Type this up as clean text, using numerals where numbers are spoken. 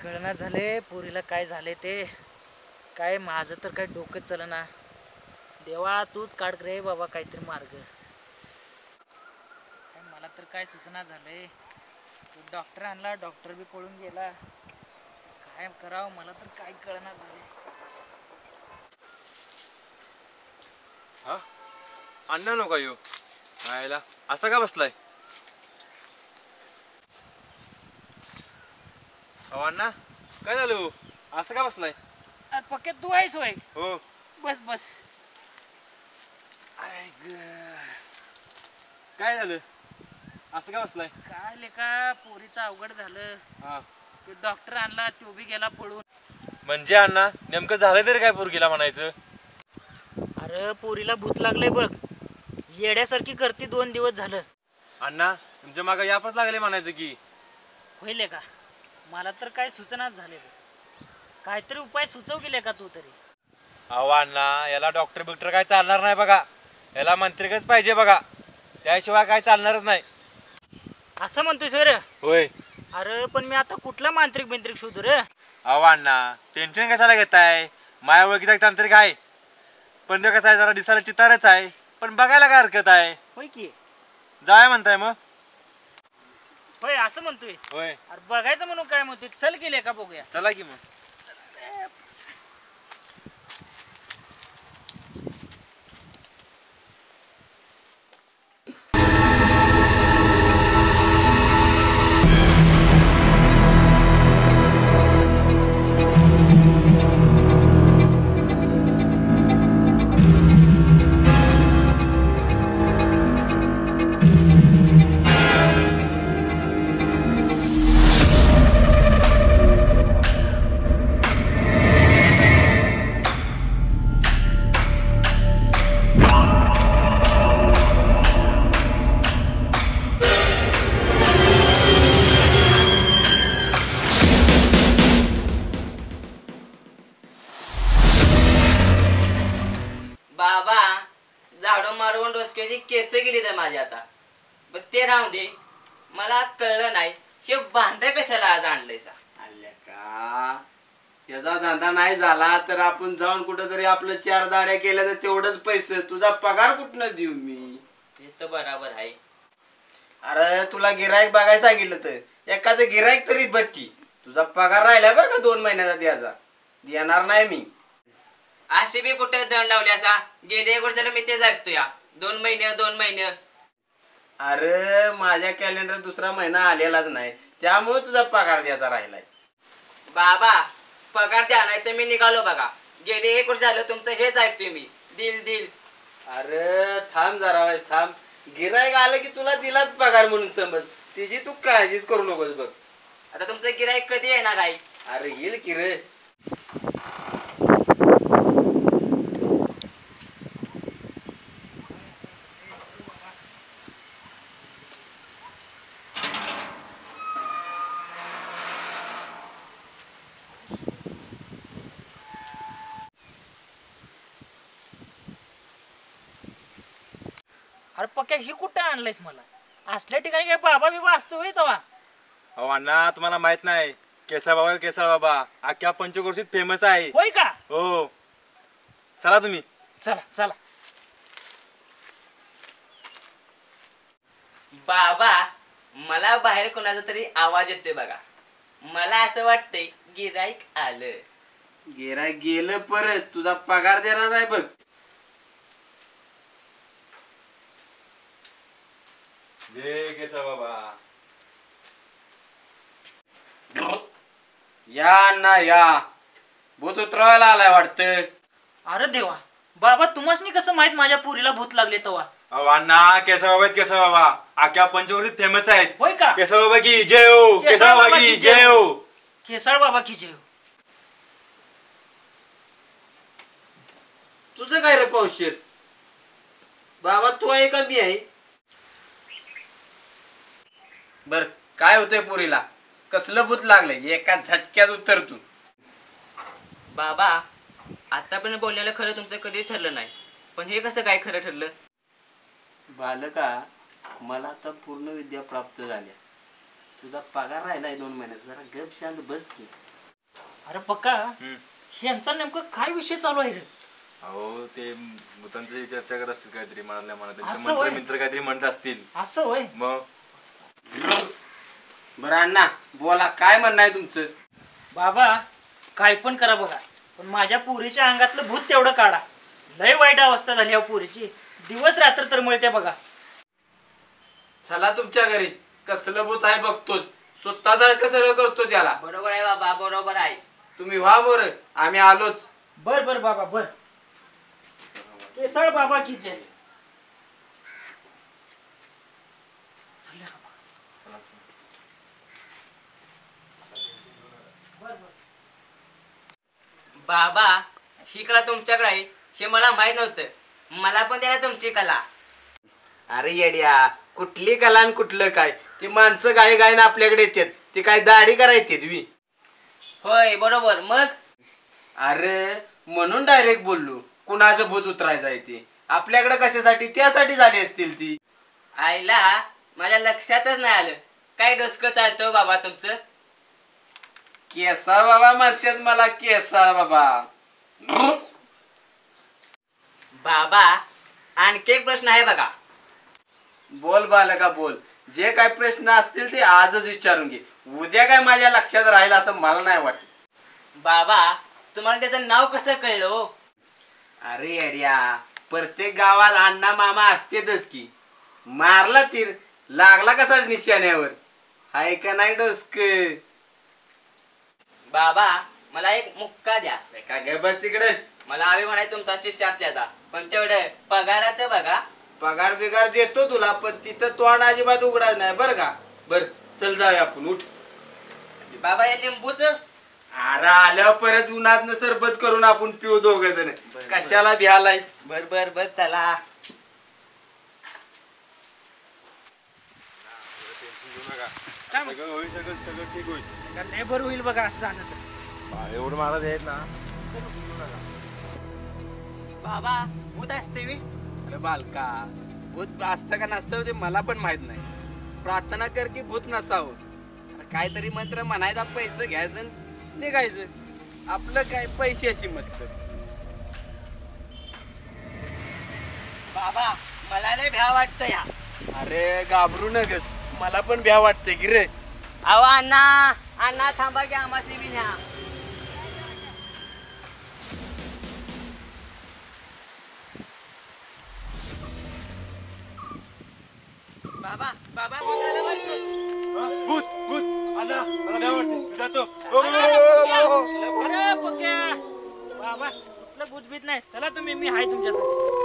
कळना झाले पोरीला काय झाले ते. काय माझं तर काय डोकं चलना. देवा तूच काढ रे बाबा काहीतरी मार्ग. मला तर काय सूचना झालंय. डॉक्टर आणला, डॉक्टर बी पळून गेला. काय करावं मला तर काय कळना झाले. हा अण्णा नको येऊ आयला असं का बसलाय? अहो अण्णा काय झालं हो? असं का बसलाय? अरे पक्के तू आहेस होय? हो. बस बस. काय झालं असं का बसलाय? काय लेका पोरीचं अवघड झालं. हा ते डॉक्टर आणला तो बी गेला पळून. म्हणजे अण्णा नेमकं झालं तरी काय पोरगीला म्हणायचं? अरे पोरीला भूत लागलंय बघ. येड्यासारखी करते 2 दिवस झालं. अण्णा तुमच्या मागं यापच लागले म्हणायचं की. होईल का? मला तर काय सूचनाच झाले. काहीतरी उपाय सुचव गेले का तू तरी? अहो अण्णा याला डॉक्टर बिक्टर काय चालणार नाही बघा. याला मंत्रिकच पाहिजे बघा. त्याशिवाय काय चालणारच नाही. असं म्हणतोय सर? होय. अरे पण मी आता कुठला मांत्रिक बिंत्रिक शोधू रे? अहो अण्णा टेन्शन कशाला घेताय? माया ओळखीचा तांत्रिक आहे. पण तो कसा आहे जरा दिसायला चितारच आहे. पण बघायला काय हरकत आहे? होय की. जाय म्हणताय मग? होय असं म्हणतोय? होय. अरे बघायचं म्हणून काय म्हणतोय? चल गेले का बघूया. चला की मग. बाबा झाडू मारून डोसक्याची केस गेली तर माझी आता. पण ते राहू दे. मला कळलं नाही हे भांड कशाला आज आणलंय सा? आल्या का याचा धंदा नाही झाला तर आपण जाऊन कुठंतरी आपलं 4 दाड्या केल्या तर तेवढंच पैसे. तुझा पगार कुठनं देऊ मी? ते तर बराबर आहे. अरे तुला गिराईक बघायला सांगितलं तर एखादं गिराईक तरी बघ की. तुझा पगार राहिलाय बरं का 2 महिन्याचा द्यायचा. देणार नाही मी. असे बी कुठे दंड लावले असा? गेले 1 वर्षाला मी ते जागतो या 2 महिने. अरे माझ्या कॅलेंडर दुसरा महिना आलेलाच नाही त्यामुळे तुझा पगार द्यायचा राहिलाय. बाबा पगार द्या नाही तर मी निघालो बघा. गेले 1 वर्ष झालं तुमचं हेच ऐकतोय मी. दिल. अरे थांब जरा वेळ थांब. गिराईक आलं की तुला दिलाच पगार म्हणून समज. तिची तू काळजीच करू नकोस बघ. आता तुमचं गिराईक कधी येणार आहे? अरे येईल की रे. अरे पक्या ही कुठं आणलंयस मला? असल्या ठिकाणी काय बाबा बिबा असतो होय तवा? अहो अण्णा तुम्हाला माहित नाही. केसळ बाबा अख्ख्या पंचक्रोशीत फेमस आहे. होय का? हो. चला तुम्ही. चला. बाबा मला बाहेर कोणाचा तरी आवाज येतोय बघा. मला असं वाटतंय गिराईक आलं. गिराईक गेलं परत तुझा पगार देणार नाही बघ. जय केसळ बाबा. या ना या. भूत उतरवायला आलाय वाटतं. अरे देवा बाबा तुम्हासनी कसं माहित माझ्या पोरीला भूत लागले तवा? अहो अण्णा केसळ बाबा आहेत. केसळ बाबा अख्ख्या पंचक्रोशीत फेमस आहेत. होय का? केसळ बाबा की जय हो. केसळ बाबा की जय हो. केसळ बाबा की जय हो. तुझं काय रे पावशीर? बाबा तू आहे का मी आहे? बर काय होतंय पुरीला? कसलं भूत लागलंय? एका झटक्यात उत्तर तू. बाबा आतापर्यंत बोललेलं खरं तुमचं कधी ठरलं नाही. पण हे कसं काय खरं ठरलं? बालका मला आता पूर्ण विद्या प्राप्त झाल्या. तुझा पगार राहिलाय 2 महिन्यात. जरा गप शांत बस की. अरे पक्का हम्म. यांचा नेमकं काय विषय चालू आहे रे? अहो ते भूतांची चर्चा करत असतील काहीतरी मनातल्या मनात त्यांचे असं होय? मंत्र मित्र काहीतरी म्हणत असतील असं होय? मग बरं अण्णा बोला, काय म्हणणं आहे तुमचं? बाबा काय पण करा बघा, पण माझ्या पुरीच्या अंगातलं भूत तेवढं काढा. लय वाईट अवस्था झाली अहो पुरीची, दिवस रात्र तर मिळते बघा. चला तुमच्या घरी, कसलं भूत आहे बघतोच. स्वतःसारखं सगळं करतो त्याला. बरोबर आहे बाबा, बरोबर आहे. तुम्ही व्हा बरं, आम्ही आलोच. बर बर बाबा बर. केसळ बाबा की जय. चला बाबा. बर बर. बाबा ही कला तुमच्याकडे आहे हे मला माहित नव्हतं. मला पण द्या तुमची कला. अरे येड्या, कुठली कला आणि कुठलं काय, ती माणसं गाय गायनं आपल्याकडे येतात. ती काय दाढी करायची तुम्ही? होय बरोबर. मग अरे म्हणून डायरेक्ट बोललो, कुणाचं भूत उतरायचं आहे ते आपल्याकडे कशासाठी, त्यासाठी झाली असतील ती. आईला माझ्या लक्षातच नाही आलं. काय डोसकं चालतं बाबा तुमचं? केसाळ बाबा म्हणतात मला, केसाळ बाबा. बाबा आणखी एक प्रश्न आहे बघा. बोल बालका बोल, जे काय प्रश्न असतील ते आजच विचारून घे. उद्या काय माझ्या लक्षात राहील असं मला नाही वाटत. बाबा तुम्हाला त्याचं नाव कसं कळलं हो? अरे अड्या, प्रत्येक गावात अण्णा मामा असतेच की. मारला तीर लागला कसा निशाण्यावर, हाय का नाही डोसक? बाबा मला एक मुक्का द्या. का गे बस तिकडे. मला अभिमान आहे तुमचा शिष्य असल्याचा, पण तेवढं पगाराचं बघा. पगार बिगार देतो तुला, पण तिथं तोंड अजिबात उघडायचं नाही बरं का. बर चल जाऊया आपण, उठ. बाबा हे लिंबूच. अरे आल्यावर परत उन्हात सरबत करून आपण पिऊ दोघ जण. कशाला भ्यालायस? बर बर बर चला. सगळं होईल, सगळं ठीक होईल. लय बरं होईल बघा असं झालं तर. एवढं महाराज आहेत ना. बाबा भूत असते वी? अरे बालका, भूत असतं का नसतं ते मला पण माहित नाही. प्रार्थना कर की भूत नसावं. अरे काहीतरी मंत्र म्हणायचा, पैसे घ्यायचं आणि निघायचं. आपलं काय पैशाची मस्त. बाबा मला लय भ्या वाटतं या. अरे घाबरू नकस, मला पण भ्या वाटते की रे. अहो अण्णा, अण्णा थांबा की आम्हाला बी न्या. बाबा बाबा भूत आलं वरचं. भूत भूत आला, मला भ्या वाटते. मी जातो. अरे पक्या बाबा कुठलं भूत बीत नाही. चला तुम्ही, मी आहे तुमच्यासाठी.